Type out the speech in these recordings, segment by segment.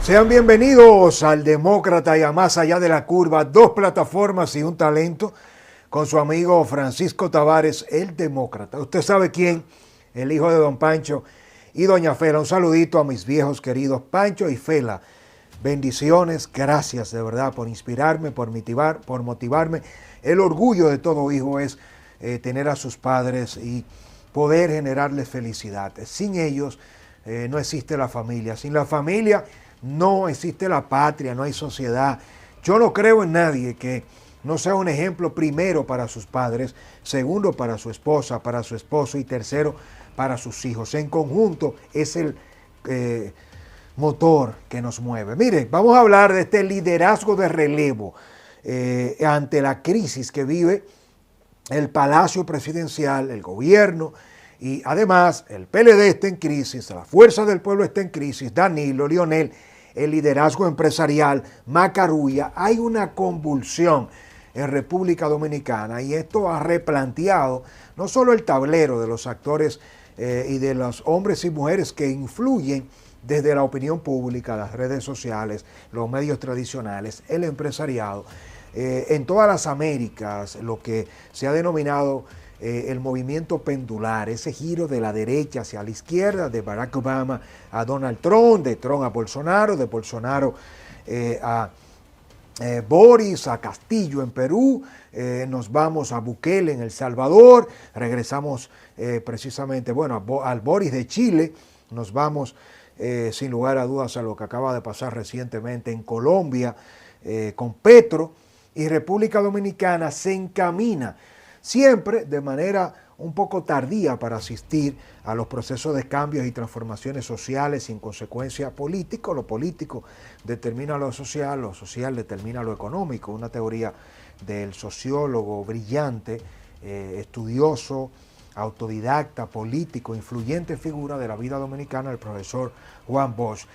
Sean bienvenidos al Demócrata y a Más Allá de la Curva, dos plataformas y un talento, con su amigo Francisco Tavares, el Demócrata. Usted sabe quién, el hijo de don Pancho y doña Fela. Un saludito a mis viejos queridos Pancho y Fela. Bendiciones, gracias de verdad por inspirarme, por motivarme. El orgullo de todo hijo es tener a sus padres y poder generarles felicidad. Sin ellos no existe la familia. Sin la familia no existe la patria, no hay sociedad. Yo no creo en nadie que no sea un ejemplo primero para sus padres, segundo para su esposa, para su esposo y tercero para sus hijos. En conjunto es el motor que nos mueve. Mire, vamos a hablar de este liderazgo de relevo ante la crisis que vive el Palacio Presidencial, el gobierno, y además el PLD está en crisis, la Fuerza del Pueblo está en crisis, Danilo, Leonel, el liderazgo empresarial, Macarulla. Hay una convulsión en República Dominicana y esto ha replanteado no solo el tablero de los actores y de los hombres y mujeres que influyen desde la opinión pública, las redes sociales, los medios tradicionales, el empresariado, en todas las Américas, lo que se ha denominado el movimiento pendular, ese giro de la derecha hacia la izquierda, de Barack Obama a Donald Trump, de Trump a Bolsonaro, de Bolsonaro a Boris, a Castillo en Perú, nos vamos a Bukele en El Salvador, regresamos precisamente, bueno, al Boris de Chile, nos vamos sin lugar a dudas a lo que acaba de pasar recientemente en Colombia con Petro, y República Dominicana se encamina siempre de manera un poco tardía para asistir a los procesos de cambios y transformaciones sociales y en consecuencia político. Lo político determina lo social determina lo económico. Una teoría del sociólogo brillante, estudioso, autodidacta, político, influyente figura de la vida dominicana, el profesor Juan Bosch,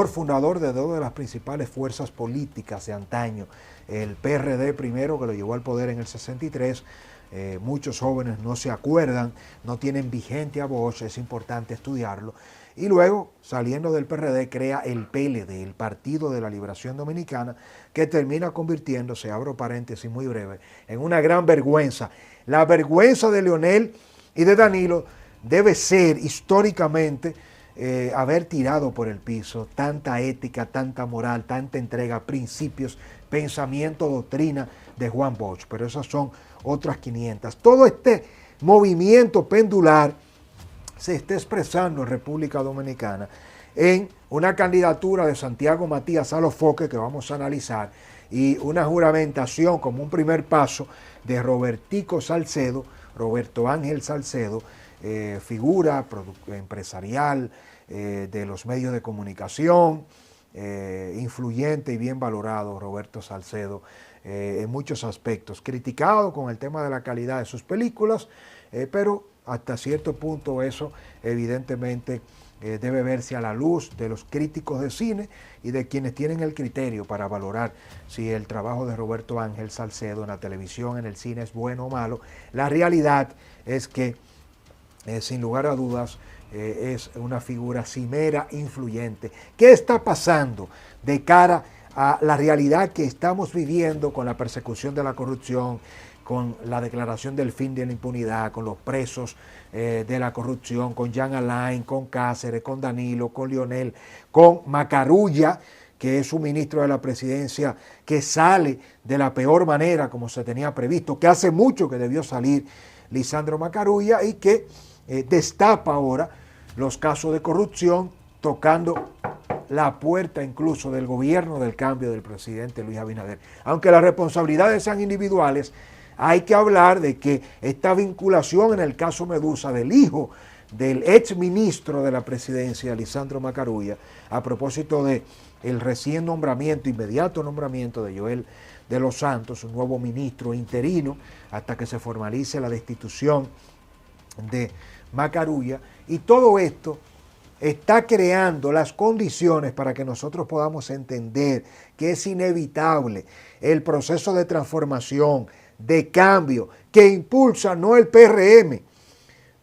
fundador de dos de las principales fuerzas políticas de antaño, el PRD primero, que lo llevó al poder en el 63, muchos jóvenes no se acuerdan, no tienen vigente a Bosch, es importante estudiarlo, y luego, saliendo del PRD, crea el PLD, el Partido de la Liberación Dominicana, que termina convirtiéndose, abro paréntesis muy breve, en una gran vergüenza. La vergüenza de Leonel y de Danilo debe ser históricamente haber tirado por el piso tanta ética, tanta moral, tanta entrega, principios, pensamiento, doctrina de Juan Bosch, pero esas son otras 500. Todo este movimiento pendular se está expresando en República Dominicana en una candidatura de Santiago Matías Alofoque que vamos a analizar y una juramentación como un primer paso de Roberto Ángel Salcedo, figura empresarial de los medios de comunicación, influyente y bien valorado Roberto Salcedo en muchos aspectos, criticado con el tema de la calidad de sus películas, pero hasta cierto punto eso evidentemente debe verse a la luz de los críticos de cine y de quienes tienen el criterio para valorar si el trabajo de Roberto Ángel Salcedo en la televisión, en el cine es bueno o malo. La realidad es que sin lugar a dudas es una figura cimera influyente. ¿Qué está pasando de cara a la realidad que estamos viviendo con la persecución de la corrupción, con la declaración del fin de la impunidad, con los presos de la corrupción, con Jean Alain, con Cáceres, con Danilo, con Leonel, con Macarulla, que es un ministro de la presidencia que sale de la peor manera como se tenía previsto, que hace mucho que debió salir Lisandro Macarulla y que destapa ahora los casos de corrupción, tocando la puerta incluso del gobierno del cambio del presidente Luis Abinader. Aunque las responsabilidades sean individuales, hay que hablar de que esta vinculación en el caso Medusa del hijo del ex ministro de la presidencia, Lisandro Macarulla, a propósito de el recién nombramiento, inmediato nombramiento de Joel de los Santos, un nuevo ministro interino, hasta que se formalice la destitución de Macarulla, y todo esto está creando las condiciones para que nosotros podamos entender que es inevitable el proceso de transformación, de cambio, que impulsa no el PRM,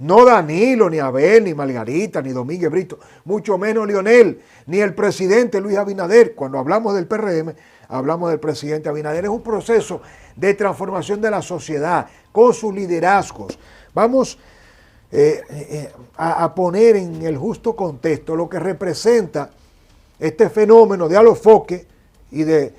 No Danilo, ni Abel, ni Margarita, ni Domínguez Brito, mucho menos Leonel, ni el presidente Luis Abinader. Cuando hablamos del PRM, hablamos del presidente Abinader. Es un proceso de transformación de la sociedad con sus liderazgos. Vamos a poner en el justo contexto lo que representa este fenómeno de Alofoque y de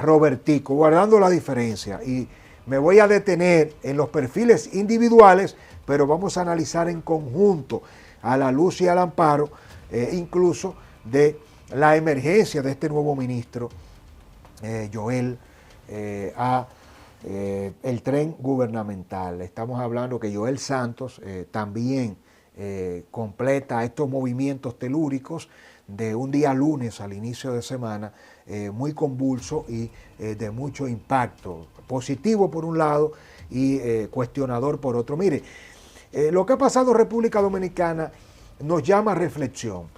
Robertico, guardando la diferencia. Y me voy a detener en los perfiles individuales, pero vamos a analizar en conjunto, a la luz y al amparo, incluso de la emergencia de este nuevo ministro, Joel, el tren gubernamental. Estamos hablando que Joel Santos también completa estos movimientos telúricos de un día lunes al inicio de semana, muy convulso y de mucho impacto, positivo por un lado y cuestionador por otro. Mire, lo que ha pasado en República Dominicana nos llama a reflexión.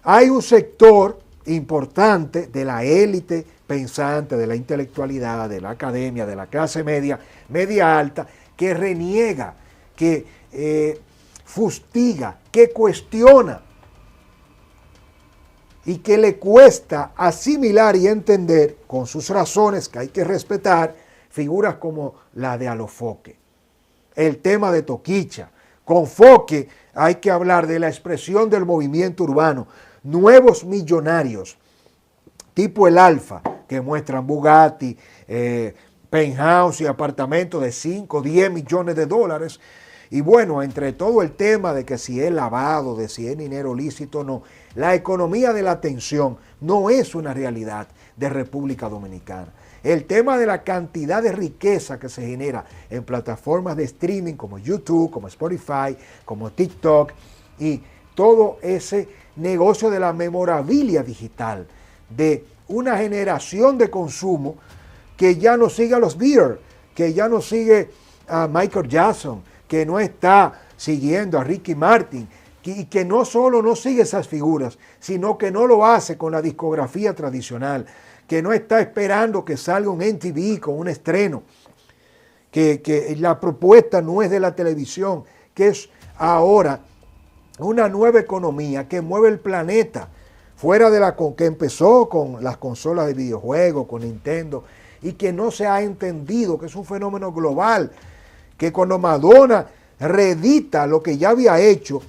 Hay un sector importante de la élite pensante, de la intelectualidad, de la academia, de la clase media, media alta, que reniega, que fustiga, que cuestiona y que le cuesta asimilar y entender, con sus razones que hay que respetar, figuras como la de Alofoque. El tema de Toquicha. Con Foque hay que hablar de la expresión del movimiento urbano, nuevos millonarios, tipo el Alfa, que muestran Bugatti, penthouse y apartamentos de 5, 10 millones de dólares. Y bueno, entre todo el tema de que si es lavado, de si es dinero lícito o no, la economía de la atención no es una realidad de República Dominicana. El tema de la cantidad de riqueza que se genera en plataformas de streaming como YouTube, como Spotify, como TikTok y todo ese negocio de la memorabilia digital, de una generación de consumo que ya no sigue a los Beatles, que ya no sigue a Michael Jackson, que no está siguiendo a Ricky Martin y que no solo no sigue esas figuras, sino que no lo hace con la discografía tradicional, que no está esperando que salga un MTV con un estreno, que la propuesta no es de la televisión, que es ahora una nueva economía que mueve el planeta, fuera de la que empezó con las consolas de videojuegos, con Nintendo, y que no se ha entendido que es un fenómeno global, que cuando Madonna reedita lo que ya había hecho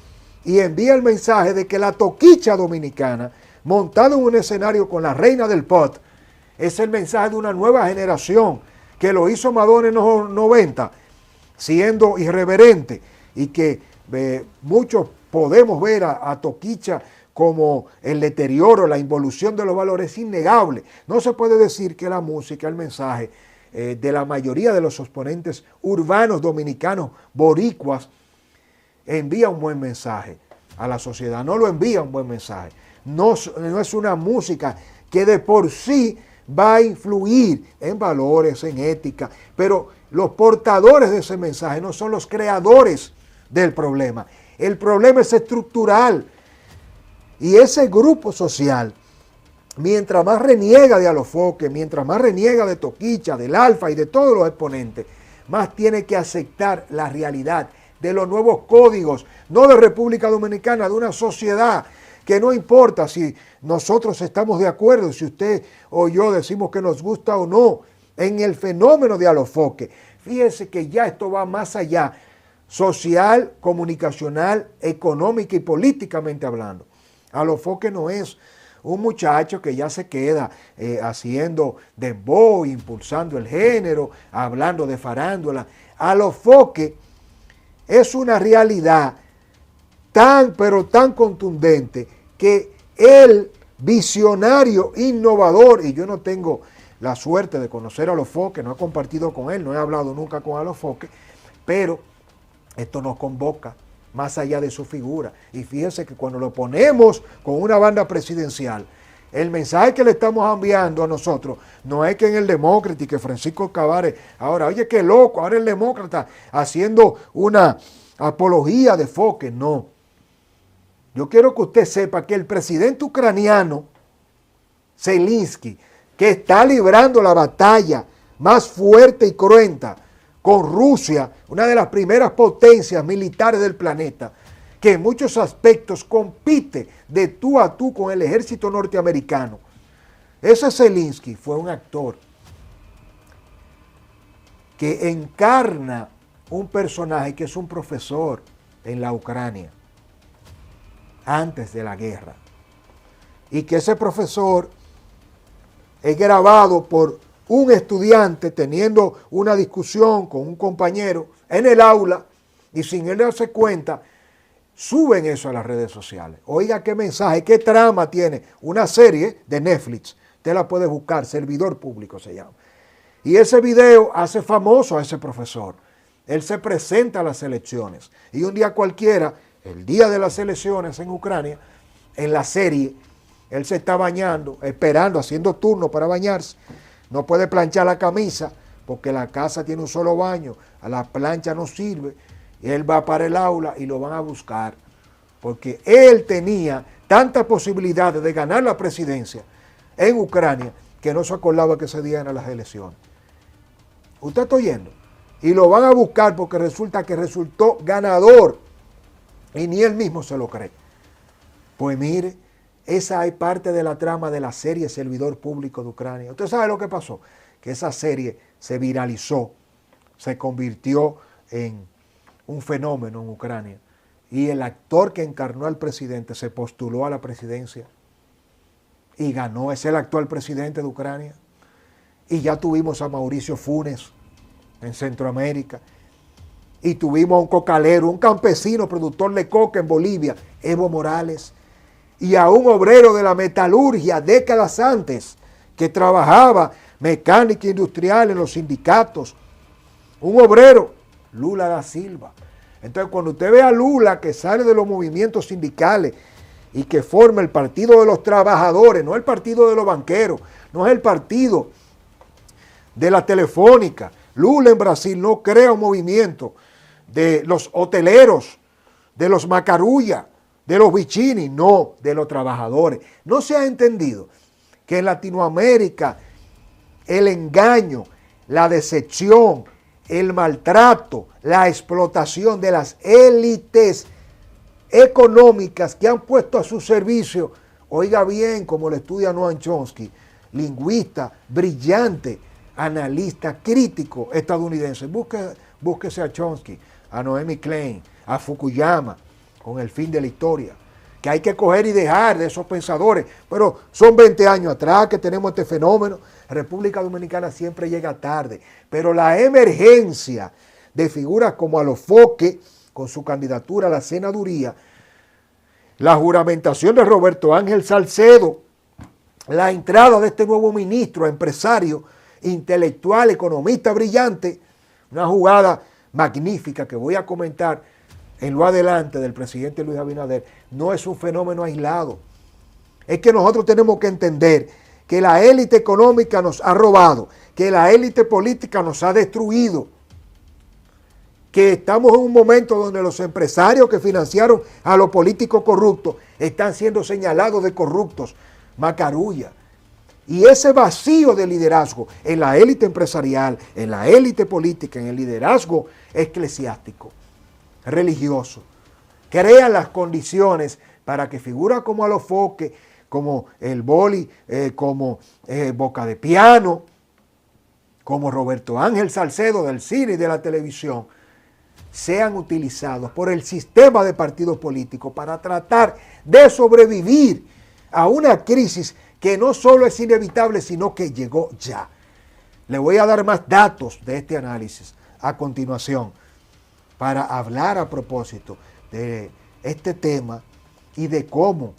y envía el mensaje de que la Toquicha dominicana, montada en un escenario con la reina del pop, es el mensaje de una nueva generación que lo hizo Madonna en los 90, siendo irreverente, y que muchos podemos ver a Toquicha como el deterioro, la involución de los valores innegable. No se puede decir que la música, el mensaje de la mayoría de los exponentes urbanos dominicanos, boricuas, envía un buen mensaje a la sociedad, no lo envía un buen mensaje. No es una música que de por sí va a influir en valores, en ética, pero los portadores de ese mensaje no son los creadores del problema. El problema es estructural y ese grupo social, mientras más reniega de Alofoque, mientras más reniega de Toquicha, del Alfa y de todos los exponentes, más tiene que aceptar la realidad de los nuevos códigos, no de República Dominicana, de una sociedad que no importa si nosotros estamos de acuerdo, si usted o yo decimos que nos gusta o no, en el fenómeno de Alofoque. Fíjese que ya esto va más allá, social, comunicacional, económica y políticamente hablando. Alofoque no es un muchacho que ya se queda haciendo dembow, impulsando el género, hablando de farándula. Alofoque es una realidad tan, pero tan contundente que el visionario, innovador, y yo no tengo la suerte de conocer a Alofoque, no he compartido con él, no he hablado nunca con Alofoque, pero esto nos convoca más allá de su figura. Y fíjense que cuando lo ponemos con una banda presidencial, el mensaje que le estamos enviando a nosotros no es que en el Demócrata y que Francisco Cavares, ahora, oye, qué loco, ahora el Demócrata haciendo una apología de Foque, no. Yo quiero que usted sepa que el presidente ucraniano, Zelensky, que está librando la batalla más fuerte y cruenta con Rusia, una de las primeras potencias militares del planeta, que en muchos aspectos compite de tú a tú con el ejército norteamericano. Ese Zelensky fue un actor que encarna un personaje que es un profesor en la Ucrania, antes de la guerra. Y que ese profesor es grabado por un estudiante teniendo una discusión con un compañero en el aula y sin él darse cuenta, suben eso a las redes sociales. Oiga qué mensaje, qué trama tiene una serie de Netflix. Usted la puede buscar, Servidor Público se llama. Y ese video hace famoso a ese profesor. Él se presenta a las elecciones. Y un día cualquiera, el día de las elecciones en Ucrania, en la serie, él se está bañando, esperando, haciendo turno para bañarse. No puede planchar la camisa porque la casa tiene un solo baño. A la plancha no sirve. Y él va para el aula y lo van a buscar. Porque él tenía tantas posibilidades de ganar la presidencia en Ucrania que no se acordaba que se dieran las elecciones. ¿Usted está oyendo? Y lo van a buscar porque resulta que resultó ganador. Y ni él mismo se lo cree. Pues mire, esa es parte de la trama de la serie Servidor Público de Ucrania. ¿Usted sabe lo que pasó? Que esa serie se viralizó, se convirtió en un fenómeno en Ucrania. Y el actor que encarnó al presidente se postuló a la presidencia y ganó. Es el actual presidente de Ucrania. Y ya tuvimos a Mauricio Funes en Centroamérica. Y tuvimos a un cocalero, un campesino productor de coca en Bolivia, Evo Morales. Y a un obrero de la metalurgia décadas antes, que trabajaba mecánica industrial en los sindicatos. Un obrero, Lula da Silva. Entonces, cuando usted ve a Lula que sale de los movimientos sindicales y que forma el Partido de los Trabajadores, no el Partido de los Banqueros, no es el partido de la Telefónica. Lula en Brasil no crea un movimiento de los hoteleros, de los macarullas, de los bichini, no, de los trabajadores. No se ha entendido que en Latinoamérica el engaño, la decepción, el maltrato, la explotación de las élites económicas que han puesto a su servicio, oiga bien, como lo estudia Noam Chomsky, lingüista brillante, analista crítico estadounidense. Búsquese a Chomsky, a Noemi Klein, a Fukuyama, con El fin de la historia, que hay que coger y dejar de esos pensadores. Pero son 20 años atrás que tenemos este fenómeno. República Dominicana siempre llega tarde, pero la emergencia de figuras como Alofoque, con su candidatura a la senaduría, la juramentación de Roberto Ángel Salcedo, la entrada de este nuevo ministro, empresario, intelectual, economista brillante, una jugada magnífica que voy a comentar en lo adelante del presidente Luis Abinader, no es un fenómeno aislado. Es que nosotros tenemos que entender que la élite económica nos ha robado, que la élite política nos ha destruido, que estamos en un momento donde los empresarios que financiaron a los políticos corruptos están siendo señalados de corruptos, macarulla. Y ese vacío de liderazgo en la élite empresarial, en la élite política, en el liderazgo eclesiástico, religioso, crea las condiciones para que figuras como Alofoque, como el Boli, como Boca de Piano, como Roberto Ángel Salcedo del cine y de la televisión, sean utilizados por el sistema de partidos políticos para tratar de sobrevivir a una crisis que no solo es inevitable, sino que llegó ya. Le voy a dar más datos de este análisis a continuación para hablar a propósito de este tema y de cómo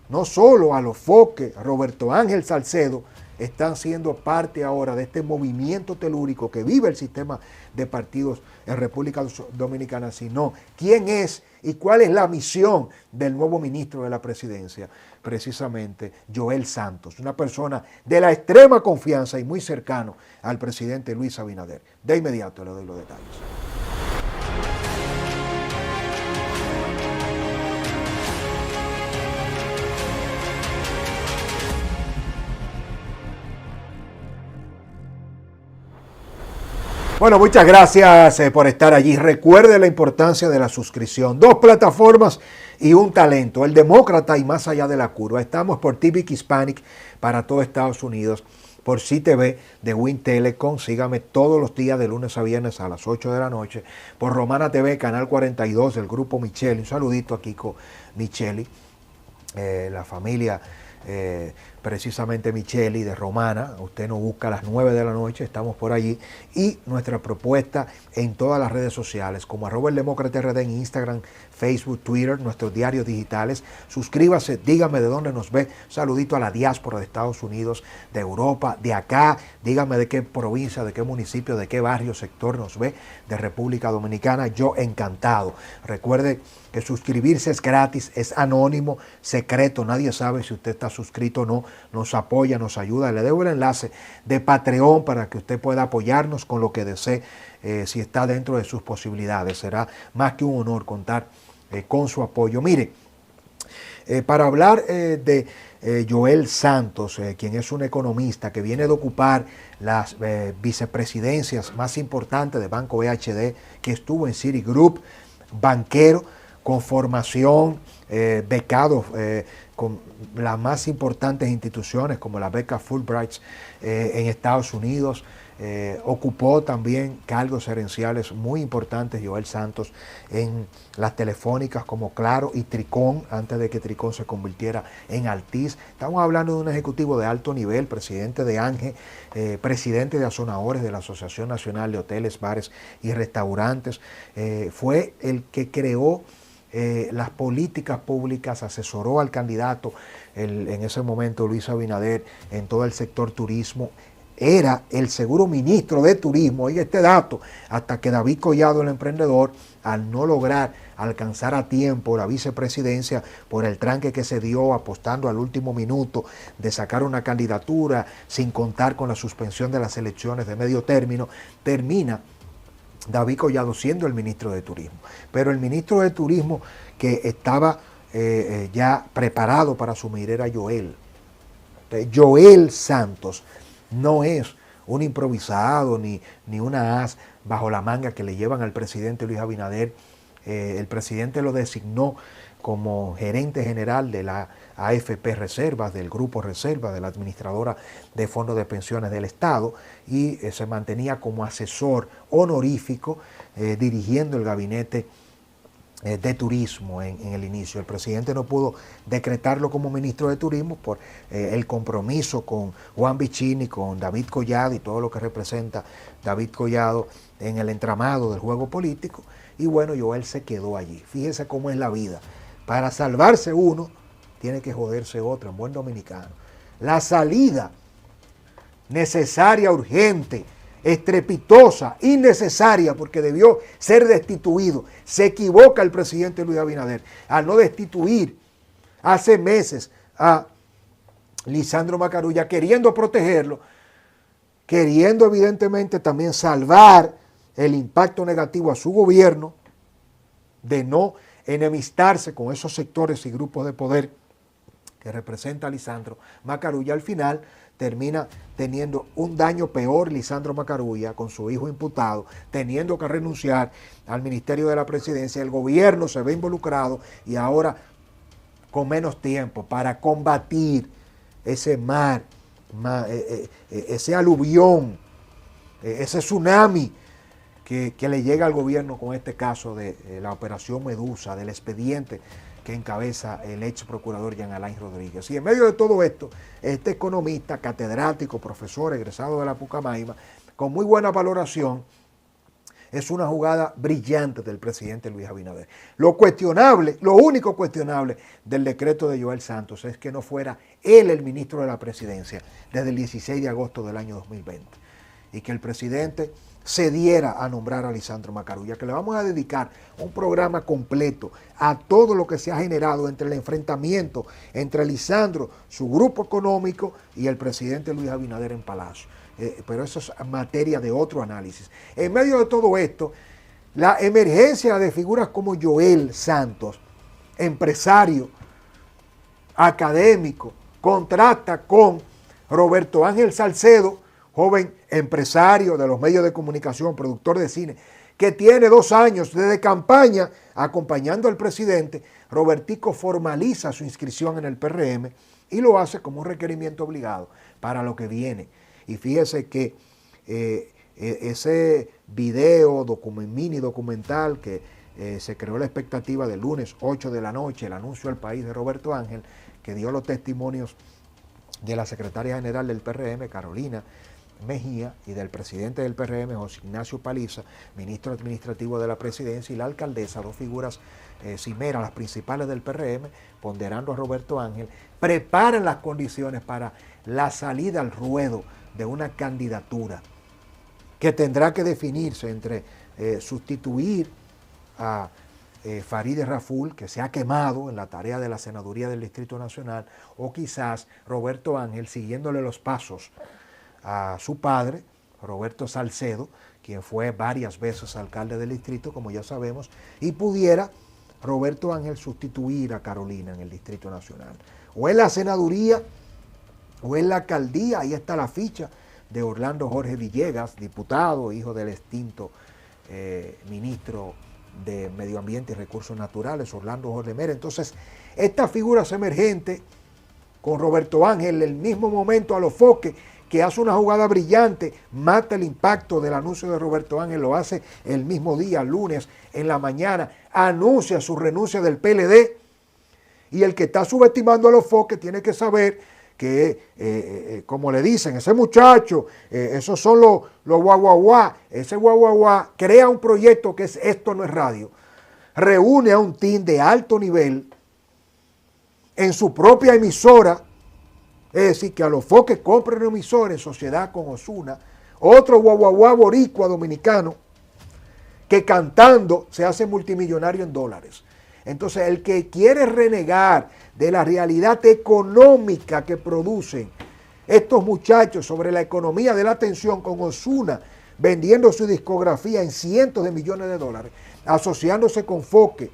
no solo Alofoque, Roberto Ángel Salcedo están siendo parte ahora de este movimiento telúrico que vive el sistema de partidos en República Dominicana, sino quién es y cuál es la misión del nuevo ministro de la presidencia, precisamente Joel Santos, una persona de la extrema confianza y muy cercano al presidente Luis Abinader. De inmediato le doy los detalles. Bueno, muchas gracias por estar allí. Recuerde la importancia de la suscripción. 2 plataformas y un talento. El Demócrata y Más Allá de la Curva. Estamos por TVIC Hispanic para todo Estados Unidos. Por CTV de Win Telecom, sígame todos los días de lunes a viernes a las 8 de la noche. Por Romana TV, Canal 42 del Grupo Micheli. Un saludito a Kiko Micheli, la familia precisamente Micheli de Romana. Usted nos busca a las 9 de la noche, estamos por allí. Y nuestra propuesta en todas las redes sociales, como @eldemócrata_rd en Instagram, Facebook, Twitter, nuestros diarios digitales. Suscríbase, dígame de dónde nos ve. Saludito a la diáspora de Estados Unidos, de Europa, de acá. Dígame de qué provincia, de qué municipio, de qué barrio, sector nos ve, de República Dominicana. Yo encantado. Recuerde que suscribirse es gratis, es anónimo, secreto. Nadie sabe si usted está suscrito o no. Nos apoya, nos ayuda. Le dejo el enlace de Patreon para que usted pueda apoyarnos con lo que desee, si está dentro de sus posibilidades. Será más que un honor contar con su apoyo. Mire, para hablar de Joel Santos, quien es un economista que viene de ocupar las vicepresidencias más importantes de Banco BHD, que estuvo en Citigroup, banquero con formación, becado con las más importantes instituciones como la beca Fulbright en Estados Unidos. Ocupó también cargos gerenciales muy importantes, Joel Santos, en las telefónicas como Claro y Tricón, antes de que Tricón se convirtiera en Altiz. Estamos hablando de un ejecutivo de alto nivel, presidente de ANGE, presidente de Azonadores de la Asociación Nacional de Hoteles, Bares y Restaurantes. Fue el que creó las políticas públicas, asesoró al candidato, en ese momento Luis Abinader, en todo el sector turismo. Era el seguro ministro de turismo, oiga este dato, hasta que David Collado, el emprendedor, al no lograr alcanzar a tiempo la vicepresidencia por el tranque que se dio apostando al último minuto de sacar una candidatura sin contar con la suspensión de las elecciones de medio término, termina David Collado siendo el ministro de Turismo. Pero el ministro de Turismo que estaba ya preparado para asumir era Joel. Joel Santos no es un improvisado ni una as bajo la manga que le llevan al presidente Luis Abinader. El presidente lo designó como gerente general de la AFP Reservas, del Grupo Reservas, de la administradora de fondos de pensiones del Estado, y se mantenía como asesor honorífico dirigiendo el gabinete de turismo en el inicio. El presidente no pudo decretarlo como ministro de turismo por el compromiso con Juan Vicini, con David Collado y todo lo que representa David Collado en el entramado del juego político. Y bueno, Joel se quedó allí. Fíjese cómo es la vida. Para salvarse uno, tiene que joderse otro, en buen dominicano. La salida necesaria, urgente, estrepitosa, innecesaria, porque debió ser destituido. Se equivoca el presidente Luis Abinader al no destituir hace meses a Lisandro Macarulla, queriendo protegerlo, queriendo evidentemente también salvar el impacto negativo a su gobierno de no enemistarse con esos sectores y grupos de poder que representa a Lisandro Macarulla. Al final termina teniendo un daño peor Lisandro Macarulla con su hijo imputado, teniendo que renunciar al Ministerio de la Presidencia. El gobierno se ve involucrado y ahora con menos tiempo para combatir ese mar, ese aluvión, ese tsunami que le llega al gobierno con este caso de la operación Medusa, del expediente que encabeza el ex procurador Jean Alain Rodríguez. Y en medio de todo esto, este economista, catedrático, profesor, egresado de la Pucamaima, con muy buena valoración, es una jugada brillante del presidente Luis Abinader. Lo cuestionable, lo único cuestionable del decreto de Joel Santos es que no fuera él el ministro de la presidencia desde el 16 de agosto del año 2020 y que el presidente se diera a nombrar a Lisandro Macarulla, que le vamos a dedicar un programa completo a todo lo que se ha generado entre el enfrentamiento entre Lisandro, su grupo económico y el presidente Luis Abinader en Palacio. Pero eso es materia de otro análisis. En medio de todo esto, la emergencia de figuras como Joel Santos, empresario, académico, contrata con Roberto Ángel Salcedo, joven empresario de los medios de comunicación, productor de cine, que tiene 2 años desde campaña acompañando al presidente, Robertico formaliza su inscripción en el PRM y lo hace como un requerimiento obligado para lo que viene. Y fíjese que ese video, mini documental que se creó la expectativa del lunes 8 de la noche, el anuncio al país de Roberto Ángel, que dio los testimonios de la secretaria general del PRM, Carolina Mejía, y del presidente del PRM, José Ignacio Paliza, ministro administrativo de la presidencia, y la alcaldesa, 2 figuras cimeras, las principales del PRM, ponderando a Roberto Ángel, preparan las condiciones para la salida al ruedo de una candidatura que tendrá que definirse entre sustituir a Farideh Raful, que se ha quemado en la tarea de la senaduría del Distrito Nacional, o quizás Roberto Ángel, siguiéndole los pasos a su padre, Roberto Salcedo, quien fue varias veces alcalde del distrito, como ya sabemos, y pudiera Roberto Ángel sustituir a Carolina en el Distrito Nacional. O en la senaduría, o en la alcaldía, ahí está la ficha de Orlando Jorge Villegas, diputado, hijo del extinto ministro de Medio Ambiente y Recursos Naturales, Orlando Jorge Mera. Entonces, estas figuras emergentes, con Roberto Ángel, en el mismo momento a los foques, que hace una jugada brillante, mata el impacto del anuncio de Roberto Ángel, lo hace el mismo día, lunes, en la mañana, anuncia su renuncia del PLD, y el que está subestimando a los foques tiene que saber que, como le dicen, ese muchacho, esos son los guaguaguá, ese guaguaguá crea un proyecto que es Esto No Es Radio, reúne a un team de alto nivel en su propia emisora. Es decir, que a los foques compren una emisora en sociedad con Ozuna, otro guaguaguá boricua dominicano, que cantando se hace multimillonario en dólares. Entonces, el que quiere renegar de la realidad económica que producen estos muchachos sobre la economía de la atención con Ozuna, vendiendo su discografía en cientos de millones de dólares, asociándose con Foque,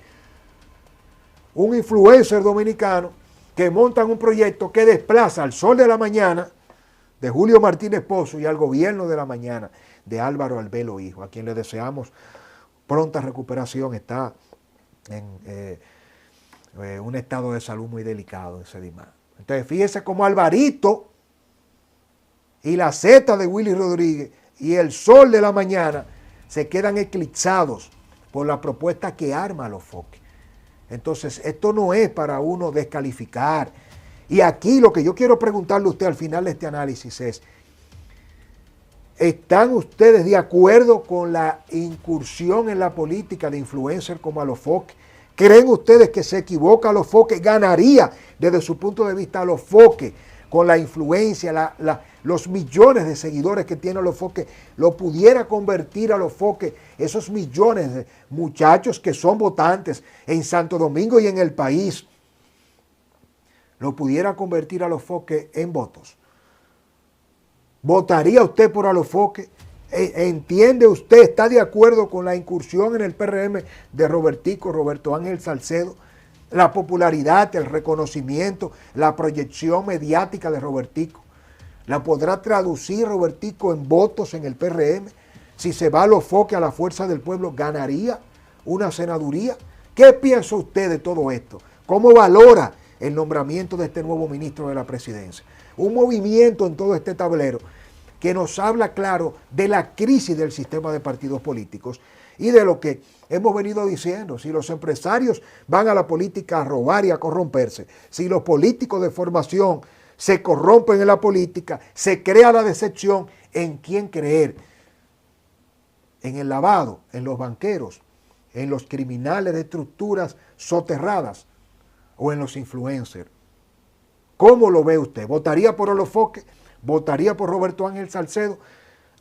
un influencer dominicano, que montan un proyecto que desplaza al Sol de la Mañana de Julio Martínez Pozo y al Gobierno de la Mañana de Álvaro Albelo Hijo, a quien le deseamos pronta recuperación. Está en un estado de salud muy delicado en Sedimán. Entonces fíjese cómo Alvarito y la Z de Willy Rodríguez y el Sol de la Mañana se quedan eclipsados por la propuesta que arma los foques. Entonces, esto no es para uno descalificar. Y aquí lo que yo quiero preguntarle a usted al final de este análisis es, ¿están ustedes de acuerdo con la incursión en la política de influencers como Alofoque? ¿Creen ustedes que se equivoca Alofoque? ¿Ganaría desde su punto de vista Alofoque con la influencia, los millones de seguidores que tiene Alofoque? ¿Lo pudiera convertir Alofoque, esos millones de muchachos que son votantes en Santo Domingo y en el país, lo pudiera convertir Alofoque en votos? ¿Votaría usted por Alofoque? ¿Entiende usted, está de acuerdo con la incursión en el PRM de Roberto Ángel Salcedo? La popularidad, el reconocimiento, la proyección mediática de Robertico, ¿la podrá traducir Robertico en votos en el PRM? Si se va a los foques a la fuerza del pueblo, ¿ganaría una senaduría? ¿Qué piensa usted de todo esto? ¿Cómo valora el nombramiento de este nuevo ministro de la presidencia? Un movimiento en todo este tablero que nos habla claro de la crisis del sistema de partidos políticos y de lo que hemos venido diciendo. Si los empresarios van a la política a robar y a corromperse, si los políticos de formación se corrompen en la política, se crea la decepción. ¿En quién creer? ¿En el lavado? ¿En los banqueros? ¿En los criminales de estructuras soterradas? ¿O en los influencers? ¿Cómo lo ve usted? ¿Votaría por Alofoque? ¿Votaría por Roberto Ángel Salcedo?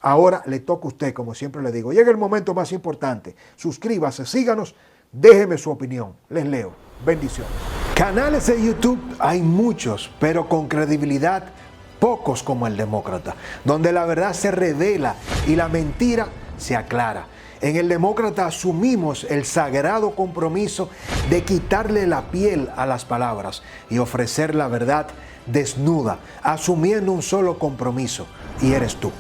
Ahora le toca a usted, como siempre le digo. Llega el momento más importante. Suscríbase, síganos, déjeme su opinión. Les leo. Bendiciones. Canales de YouTube hay muchos, pero con credibilidad pocos como El Demócrata, donde la verdad se revela y la mentira se aclara. En El Demócrata asumimos el sagrado compromiso de quitarle la piel a las palabras y ofrecer la verdad desnuda, asumiendo un solo compromiso, y eres tú.